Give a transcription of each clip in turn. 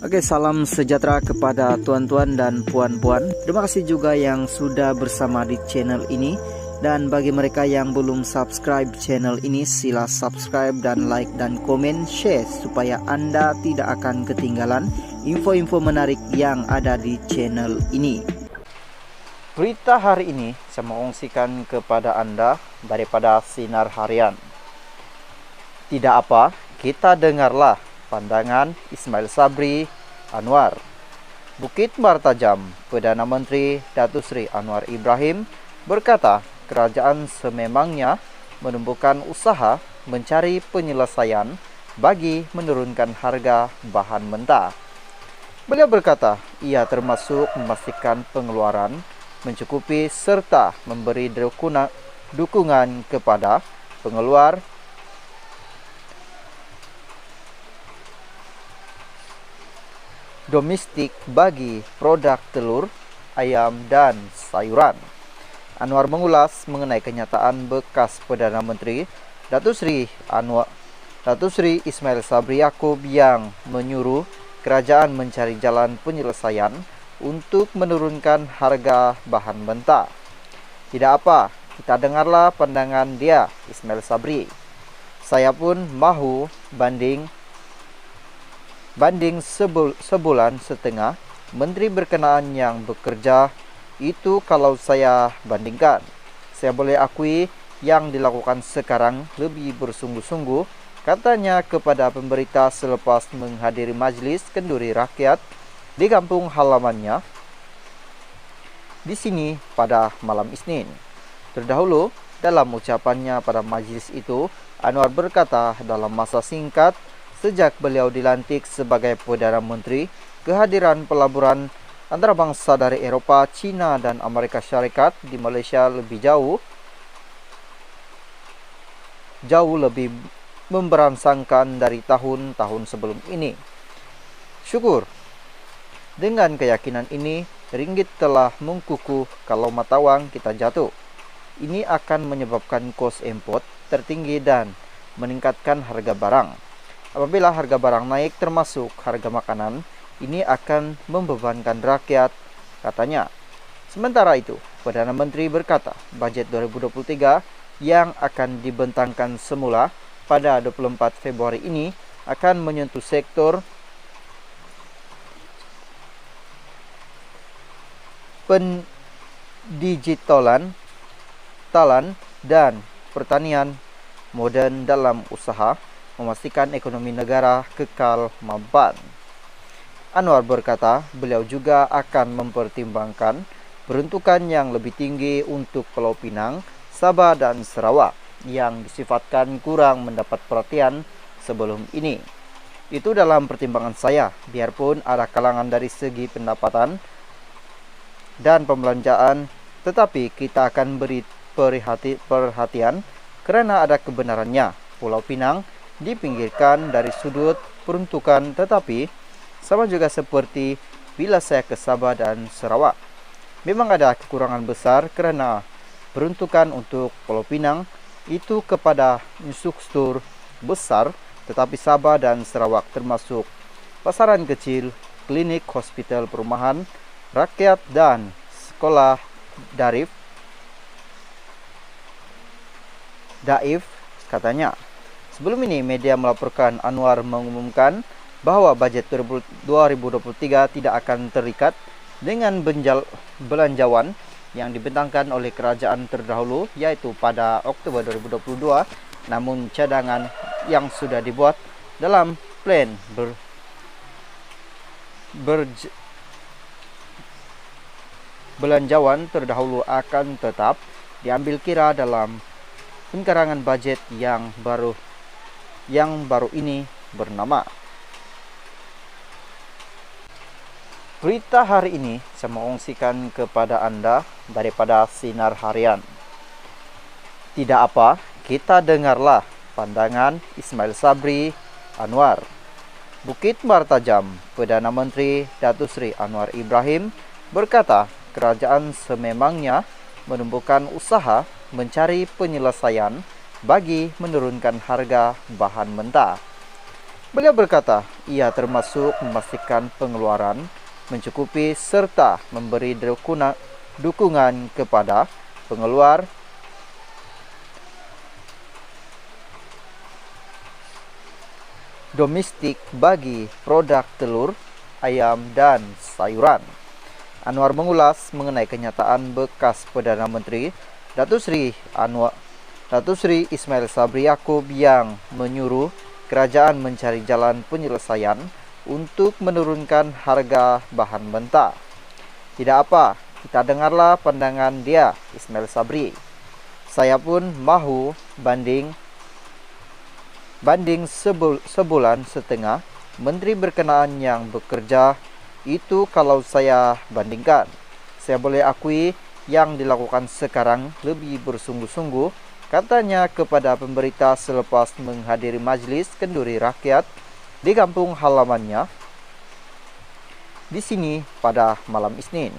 Oke, salam sejahtera kepada tuan-tuan dan puan-puan. Terima kasih juga yang sudah bersama di channel ini. Dan bagi mereka yang belum subscribe channel ini, sila subscribe dan like dan komen, share supaya Anda tidak akan ketinggalan info-info menarik yang ada di channel ini. Berita hari ini saya mengungsikan kepada Anda daripada Sinar Harian. Tidak apa, kita dengarlah pandangan Ismail Sabri Anwar. Bukit Martajam, Perdana Menteri Datuk Seri Anwar Ibrahim berkata, kerajaan sememangnya menumbuhkan usaha mencari penyelesaian bagi menurunkan harga bahan mentah. Beliau berkata, ia termasuk memastikan pengeluaran mencukupi serta memberi dukungan kepada pengeluar domestik bagi produk telur, ayam, dan sayuran. Anwar mengulas mengenai kenyataan bekas Perdana Menteri Datuk Seri Ismail Sabri Yaakob yang menyuruh kerajaan mencari jalan penyelesaian untuk menurunkan harga bahan mentah. Tidak apa, kita dengarlah pandangan dia, Ismail Sabri. Saya pun mahu banding sebulan setengah menteri berkenaan yang bekerja itu. Kalau saya bandingkan, saya boleh akui yang dilakukan sekarang lebih bersungguh-sungguh, katanya kepada pemberita selepas menghadiri majlis kenduri rakyat di kampung halamannya di sini pada malam Isnin. Terdahulu dalam ucapannya pada majlis itu, Anwar berkata dalam masa singkat sejak beliau dilantik sebagai Perdana Menteri, kehadiran pelaburan antarabangsa dari Eropah, China, dan Amerika Syarikat di Malaysia lebih jauh lebih memberangsangkan dari tahun-tahun sebelum ini. Syukur, dengan keyakinan ini, ringgit telah mengkukuh kalau mata wang kita jatuh. Ini akan menyebabkan kos import tertinggi dan meningkatkan harga barang. Apabila harga barang naik termasuk harga makanan, ini akan membebankan rakyat, katanya. Sementara itu, Perdana Menteri berkata, bajet 2023 yang akan dibentangkan semula pada 24 Februari ini akan menyentuh sektor pendigitalan, dan pertanian modern dalam usaha memastikan ekonomi negara kekal mapan. Anwar berkata, beliau juga akan mempertimbangkan peruntukan yang lebih tinggi untuk Pulau Pinang, Sabah, dan Sarawak yang disifatkan kurang mendapat perhatian sebelum ini. Itu dalam pertimbangan saya, biarpun ada kalangan dari segi pendapatan dan pembelanjaan, tetapi kita akan beri perhatian karena ada kebenarannya. Pulau Pinang dipinggirkan dari sudut peruntukan, tetapi sama juga seperti bila saya ke Sabah dan Sarawak. Memang ada kekurangan besar karena peruntukan untuk Pulau Pinang itu kepada infrastruktur besar, tetapi Sabah dan Sarawak termasuk pasaran kecil, klinik, hospital, perumahan rakyat, dan sekolah daif, katanya. Sebelum ini, media melaporkan Anwar mengumumkan bahwa bajet 2023 tidak akan terikat dengan belanjawan yang dibentangkan oleh kerajaan terdahulu, yaitu pada Oktober 2022. Namun cadangan yang sudah dibuat dalam plan belanjawan terdahulu akan tetap diambil kira dalam pengkarangan bajet yang baru ini bernama. Berita hari ini saya mengungsikan kepada Anda daripada Sinar Harian. Tidak apa, kita dengarlah pandangan Ismail Sabri Anwar. Bukit Martajam, Perdana Menteri Datuk Seri Anwar Ibrahim berkata, kerajaan sememangnya menumbuhkan usaha mencari penyelesaian bagi menurunkan harga bahan mentah. Beliau berkata, ia termasuk memastikan pengeluaran mencukupi serta memberi dukungan kepada pengeluar domestik bagi produk telur, ayam, dan sayuran. Anwar mengulas mengenai kenyataan bekas Perdana Menteri Datuk Seri Ismail Sabri Yaakob yang menyuruh kerajaan mencari jalan penyelesaian untuk menurunkan harga bahan mentah. Tidak apa, kita dengarlah pandangan dia, Ismail Sabri. Saya pun mahu banding sebulan setengah menteri berkenaan yang bekerja itu. Kalau saya bandingkan, saya boleh akui yang dilakukan sekarang lebih bersungguh-sungguh, katanya kepada pemberita selepas menghadiri majlis kenduri rakyat di kampung halamannya di sini pada malam Isnin.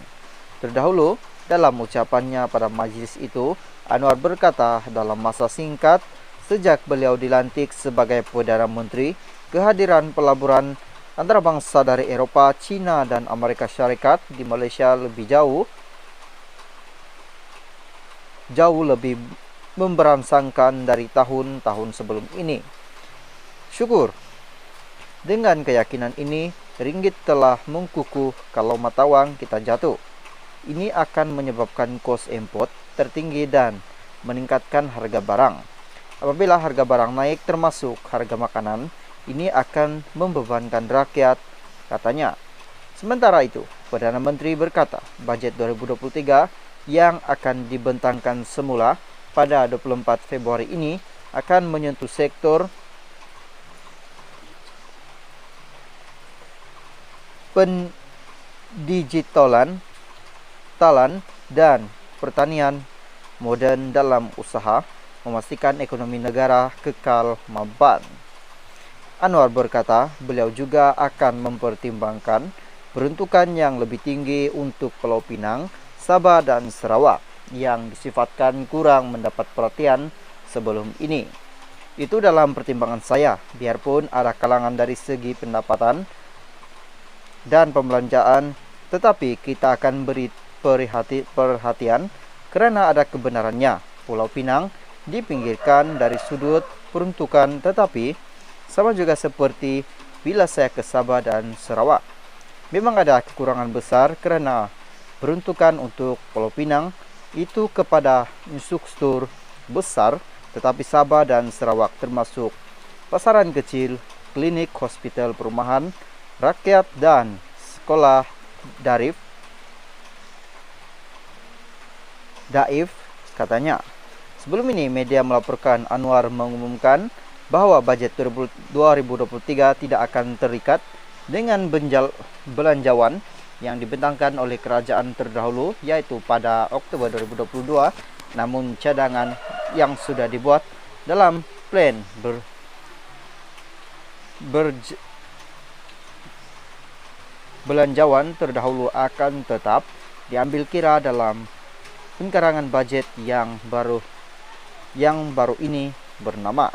Terdahulu, dalam ucapannya pada majlis itu, Anwar berkata dalam masa singkat sejak beliau dilantik sebagai Perdana Menteri, kehadiran pelaburan antarabangsa dari Eropah, China, dan Amerika Syarikat di Malaysia lebih jauh lebih memberangsangkan dari tahun-tahun sebelum ini. Syukur, dengan keyakinan ini, ringgit telah mengkukuh kalau mata wang kita jatuh. Ini akan menyebabkan kos import tertinggi dan meningkatkan harga barang. Apabila harga barang naik termasuk harga makanan, ini akan membebankan rakyat, katanya. Sementara itu, Perdana Menteri berkata, bajet 2023 yang akan dibentangkan semula pada 24 Februari ini akan menyentuh sektor pendigitalan, dan pertanian modern dalam usaha memastikan ekonomi negara kekal mapan. Anwar berkata, beliau juga akan mempertimbangkan peruntukan yang lebih tinggi untuk Pulau Pinang, Sabah, dan Sarawak yang disifatkan kurang mendapat perhatian sebelum ini. Itu dalam pertimbangan saya, biarpun ada kalangan dari segi pendapatan dan pembelanjaan, tetapi kita akan beri perhatian karena ada kebenarannya. Pulau Pinang dipinggirkan dari sudut peruntukan, tetapi sama juga seperti bila saya ke Sabah dan Sarawak. Memang ada kekurangan besar karena peruntukan untuk Pulau Pinang itu kepada infrastruktur besar, tetapi Sabah dan Sarawak termasuk pasaran kecil, klinik, hospital, perumahan rakyat, dan sekolah daif, katanya. Sebelum ini, media melaporkan Anwar mengumumkan bahwa bajet 2023 tidak akan terikat dengan belanjawan yang dibentangkan oleh kerajaan terdahulu, yaitu pada Oktober 2022. Namun cadangan yang sudah dibuat dalam plan belanjawan terdahulu akan tetap diambil kira dalam pengkarangan bajet yang baru ini bernama.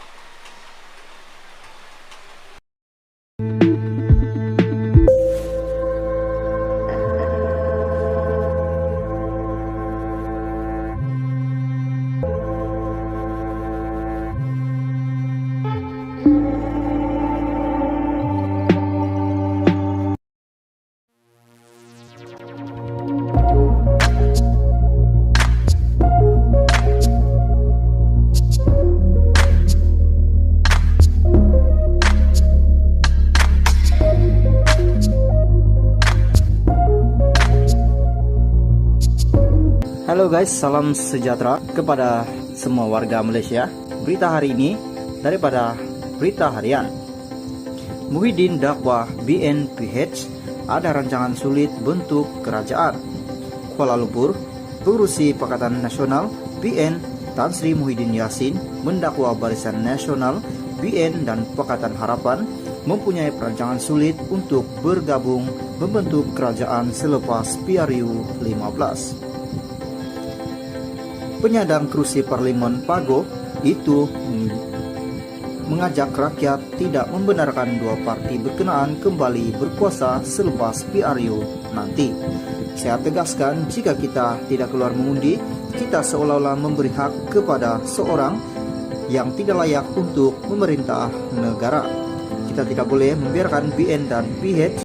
Halo guys, salam sejahtera kepada semua warga Malaysia. Berita hari ini daripada Berita Harian. Muhyiddin dakwa BNPH ada rancangan sulit bentuk kerajaan. Kuala Lumpur, Pengurusi Pakatan Nasional BN Tan Sri Muhyiddin Yassin mendakwa Barisan Nasional BN dan Pakatan Harapan mempunyai perancangan sulit untuk bergabung membentuk kerajaan selepas PRU 15. Penyandang kerusi Parlimen Pago itu mengajak rakyat tidak membenarkan dua parti berkenaan kembali berkuasa selepas PRU nanti. Saya tegaskan, jika kita tidak keluar mengundi, kita seolah-olah memberi hak kepada seorang yang tidak layak untuk memerintah negara. Kita tidak boleh membiarkan BN dan PH